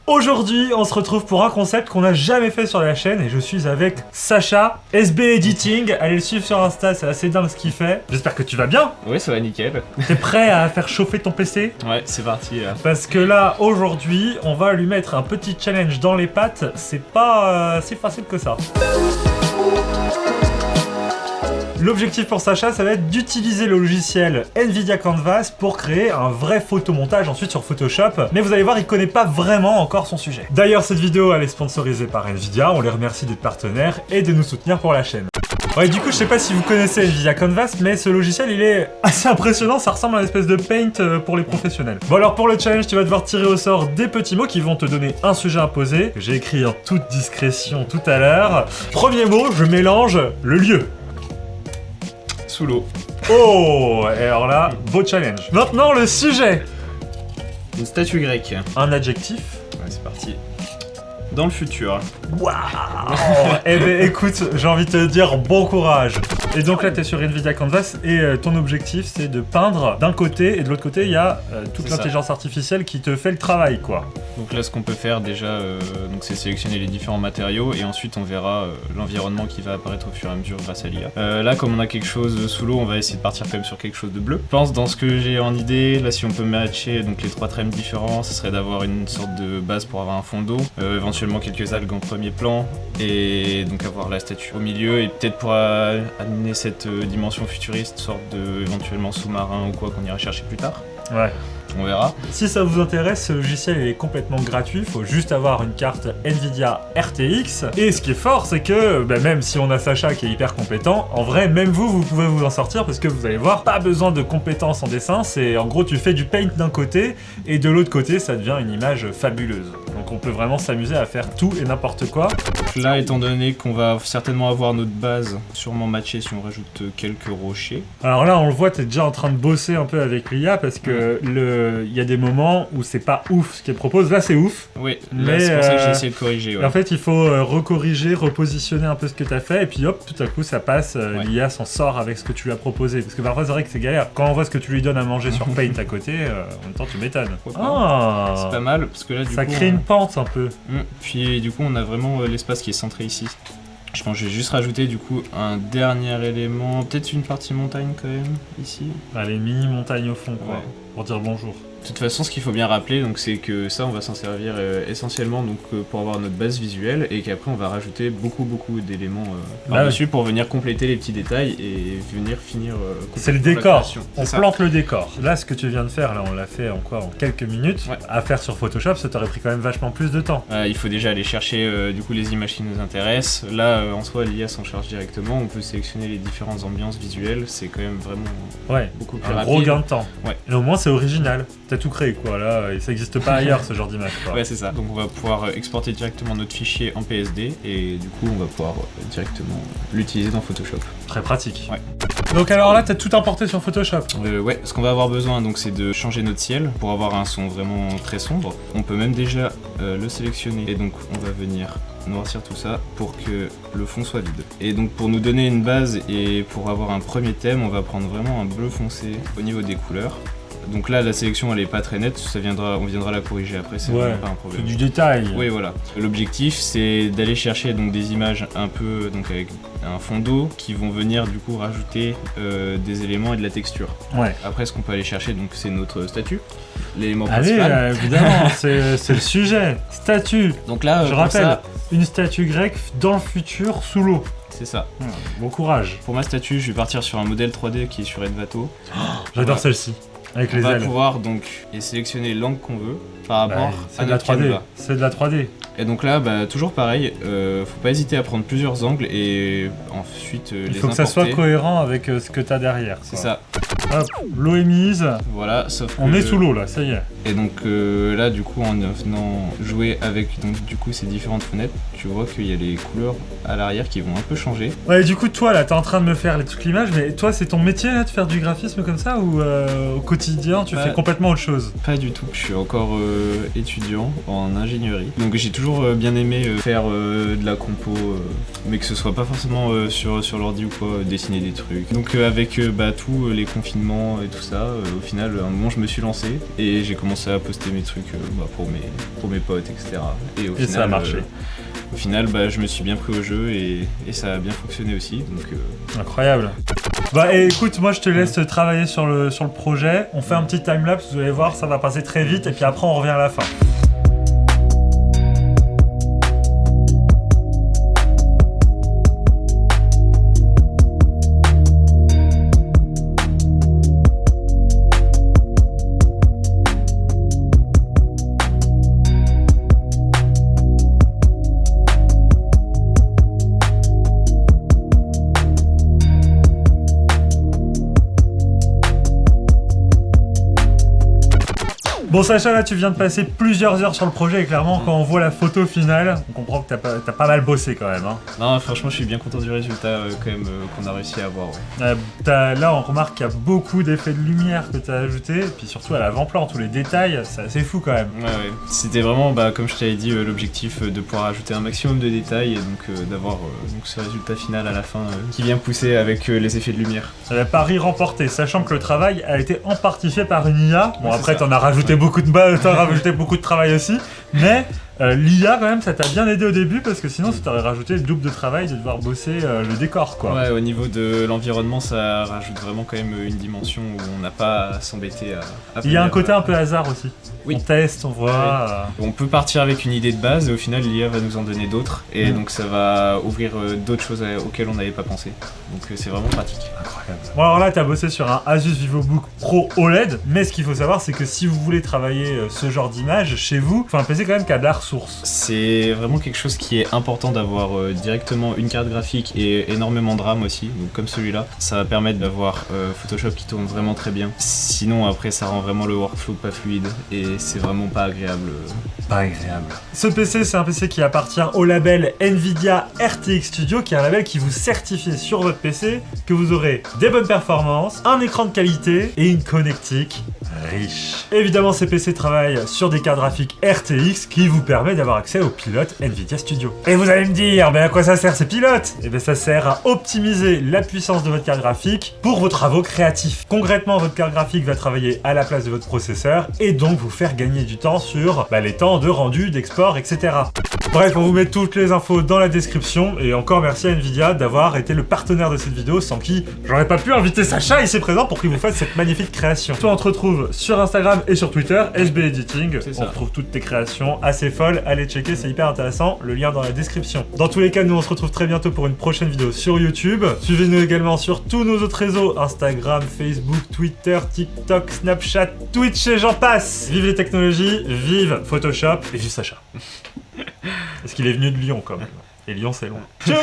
Aujourd'hui, on se retrouve pour un concept qu'on n'a jamais fait sur la chaîne et je suis avec Sacha, SB Editing. Allez le suivre sur Insta, c'est assez dingue ce qu'il fait. J'espère que tu vas bien. Oui, ça va nickel. T'es prêt à faire chauffer ton PC? Ouais, c'est parti là. Parce que là, aujourd'hui, on va lui mettre un petit challenge dans les pattes. C'est pas si facile que ça. L'objectif pour Sacha, ça va être d'utiliser le logiciel Nvidia Canvas pour créer un vrai photomontage ensuite sur Photoshop. Mais vous allez voir, il connaît pas vraiment encore son sujet. D'ailleurs, cette vidéo, elle est sponsorisée par Nvidia. On les remercie d'être partenaires et de nous soutenir pour la chaîne. Ouais, du coup, je sais pas si vous connaissez Nvidia Canvas, mais ce logiciel, il est assez impressionnant. Ça ressemble à une espèce de paint pour les professionnels. Bon, alors pour le challenge, tu vas devoir tirer au sort des petits mots qui vont te donner un sujet imposé, que j'ai écrit en toute discrétion tout à l'heure. Premier mot, je mélange le lieu. Sous l'eau. Oh, et alors là, beau challenge. Maintenant, le sujet. Une statue grecque. Un adjectif. Ouais, c'est parti. Dans le futur. Waouh. Eh ben écoute, j'ai envie de te dire bon courage. Et donc là, t'es sur Nvidia Canvas et ton objectif, c'est de peindre d'un côté et de l'autre côté, il y a toute l'intelligence artificielle qui te fait le travail, quoi. Donc là, ce qu'on peut faire déjà, donc c'est sélectionner les différents matériaux et ensuite on verra l'environnement qui va apparaître au fur et à mesure grâce à l'IA. Là, comme on a quelque chose sous l'eau, on va essayer de partir quand même sur quelque chose de bleu. Je pense dans ce que j'ai en idée, là, si on peut matcher donc les trois trames différents, ce serait d'avoir une sorte de base pour avoir un fond d'eau, éventuellement quelques algues en premier plan et donc avoir la statue au milieu et peut-être pour amener cette dimension futuriste, sorte de éventuellement sous-marin ou quoi qu'on ira chercher plus tard. Ouais. On verra. Si ça vous intéresse, ce logiciel est complètement gratuit, il faut juste avoir une carte Nvidia RTX. Et ce qui est fort, c'est que même si on a Sacha qui est hyper compétent, en vrai, même vous pouvez vous en sortir parce que vous allez voir, pas besoin de compétences en dessin, c'est en gros tu fais du paint d'un côté et de l'autre côté ça devient une image fabuleuse. Donc on peut vraiment s'amuser à faire tout et n'importe quoi. Là, étant donné qu'on va certainement avoir notre base sûrement matchée si on rajoute quelques rochers. Alors là, on le voit, t'es déjà en train de bosser un peu avec l'IA parce que il y a des moments où c'est pas ouf ce qu'elle propose. Là, c'est ouf. Oui, là, c'est pour ça que j'ai essayé de corriger. Ouais. En fait, il faut recorriger, repositionner un peu ce que t'as fait et puis hop, tout à coup, ça passe. L'IA s'en sort avec ce que tu lui as proposé. Parce que parfois, c'est vrai que c'est galère. Quand on voit ce que tu lui donnes à manger sur Paint à côté, en même temps, tu m'étonnes. Ah, c'est pas mal parce que là, du ça coup, crée une pente un peu. Puis du coup, on a vraiment l'espace qui est centré ici. Je pense que je vais juste rajouter du coup un dernier élément, peut-être une partie montagne quand même, ici. Les mini-montagnes au fond, quoi, pour dire bonjour. De toute façon, ce qu'il faut bien rappeler, donc, c'est que ça, on va s'en servir essentiellement donc, pour avoir notre base visuelle et qu'après, on va rajouter beaucoup d'éléments par-dessus pour venir compléter les petits détails et venir finir... c'est le décor, on plante le décor. Là, ce que tu viens de faire, là, on l'a fait en quelques minutes. À faire sur Photoshop, ça t'aurait pris quand même vachement plus de temps. Il faut déjà aller chercher du coup les images qui nous intéressent. Là, en soi, l'IA s'en charge directement. On peut sélectionner les différentes ambiances visuelles. C'est quand même vraiment beaucoup plus rapide. Un gros gain de temps. Ouais. Et au moins, c'est original. T'as tout créé, quoi. Là, ça n'existe pas ailleurs, ce genre d'image. Ouais, c'est ça. Donc, on va pouvoir exporter directement notre fichier en PSD et du coup, on va pouvoir directement l'utiliser dans Photoshop. Très pratique. Ouais. Donc alors là, t'as tout importé sur Photoshop. Ouais, ce qu'on va avoir besoin, donc, c'est de changer notre ciel pour avoir un son vraiment très sombre. On peut même déjà le sélectionner et donc on va venir noircir tout ça pour que le fond soit vide. Et donc pour nous donner une base et pour avoir un premier thème, on va prendre vraiment un bleu foncé au niveau des couleurs. Donc là, la sélection elle est pas très nette, on viendra la corriger après, c'est vraiment pas un problème. C'est du détail. Oui, voilà. L'objectif, c'est d'aller chercher donc des images un peu donc avec un fond d'eau qui vont venir du coup rajouter des éléments et de la texture. Ouais. Après, ce qu'on peut aller chercher, donc c'est notre statue, l'élément principal. Allez, évidemment, c'est le sujet. Statue. Donc là, je rappelle, une statue grecque dans le futur sous l'eau. C'est ça. Bon courage. Pour ma statue, je vais partir sur un modèle 3D qui est sur Envato. J'adore celle-ci. Avec les ailes. On va pouvoir donc sélectionner l'angle qu'on veut par rapport à notre canevas. C'est de la 3D. Et donc là, toujours pareil, faut pas hésiter à prendre plusieurs angles et ensuite les importer. Il faut que ça soit cohérent avec ce que t'as derrière. C'est ça. Hop, l'eau est mise. Voilà, sauf que... On est sous l'eau là, ça y est. Et donc là, du coup, en venant jouer avec donc, du coup, ces différentes fenêtres, tu vois qu'il y a les couleurs à l'arrière qui vont un peu changer. Ouais, du coup, toi là, t'es en train de me faire toute l'image, mais toi, c'est ton métier là de faire du graphisme comme ça ou au quotidien, tu fais complètement autre chose? Pas du tout, je suis encore étudiant en ingénierie. Donc j'ai toujours bien aimé faire de la compo, mais que ce soit pas forcément sur l'ordi ou quoi, dessiner des trucs. Donc avec tous les confinements et tout ça, au final, à un moment, je me suis lancé et j'ai commencé commencé à poster mes trucs pour mes potes, etc. Et au final, ça a marché. Au final, je me suis bien pris au jeu et ça a bien fonctionné aussi. Donc, incroyable. Bah et écoute, moi je te laisse travailler sur le projet. On fait un petit timelapse, vous allez voir, ça va passer très vite et puis après on revient à la fin. Bon Sacha, là tu viens de passer plusieurs heures sur le projet et clairement quand on voit la photo finale, on comprend que t'as pas mal bossé quand même. Hein. Non, franchement je suis bien content du résultat quand même qu'on a réussi à avoir. Ouais. Là on remarque qu'il y a beaucoup d'effets de lumière que t'as ajouté, et puis surtout à l'avant-plan, tous les détails, c'est assez fou quand même. Ouais. C'était vraiment, comme je t'avais dit, l'objectif de pouvoir ajouter un maximum de détails et donc d'avoir ce résultat final à la fin qui vient pousser avec les effets de lumière. Pari remporté, sachant que le travail a été en partie fait par une IA. Bon après t'en as rajouté beaucoup de travail aussi, mais l'IA quand même ça t'a bien aidé au début parce que sinon ça t'aurait rajouté le double de travail de devoir bosser le décor quoi. Ouais, au niveau de l'environnement ça rajoute vraiment quand même une dimension où on n'a pas à s'embêter à Il y a un côté un peu hasard aussi. Oui. On teste, on voit... On peut partir avec une idée de base et au final l'IA va nous en donner d'autres et donc ça va ouvrir d'autres choses auxquelles on n'avait pas pensé. Donc c'est vraiment pratique. Incroyable. Bon alors là t'as bossé sur un Asus VivoBook Pro OLED, mais ce qu'il faut savoir c'est que si vous voulez travailler ce genre d'image chez vous, il faut un PC quand même qui a de la ressource. C'est vraiment quelque chose qui est important d'avoir directement une carte graphique et énormément de RAM aussi, donc comme celui-là, ça va permettre d'avoir Photoshop qui tourne vraiment très bien. Sinon après ça rend vraiment le workflow pas fluide et c'est vraiment pas agréable. Pas agréable. Ce PC c'est un PC qui appartient au label Nvidia RTX Studio, qui est un label qui vous certifie sur votre PC que vous aurez des bonnes performances, un écran de qualité et une connectique riche. Évidemment ces PC travaillent sur des cartes graphiques RTX qui vous permet d'avoir accès aux pilotes Nvidia Studio. Et vous allez me dire, à quoi ça sert ces pilotes? Eh bien ça sert à optimiser la puissance de votre carte graphique pour vos travaux créatifs. Concrètement, votre carte graphique va travailler à la place de votre processeur et donc vous faire gagner du temps sur les temps de rendu, d'export, etc. Bref, on vous met toutes les infos dans la description et encore merci à Nvidia d'avoir été le partenaire de cette vidéo sans qui j'aurais pas pu inviter Sacha ici présent pour qu'il vous fasse cette magnifique création. Toi on te retrouve sur Instagram et sur Twitter, SB Editing, on retrouve toutes tes créations assez folles, allez checker, c'est hyper intéressant, le lien dans la description. Dans tous les cas, nous on se retrouve très bientôt pour une prochaine vidéo sur YouTube. Suivez-nous également sur tous nos autres réseaux, Instagram, Facebook, Twitter, TikTok, Snapchat, Twitch et j'en passe. Vive les technologies, vive Photoshop et vive Sacha. Parce qu'il est venu de Lyon quand même. Et Lyon c'est loin. Tchuss.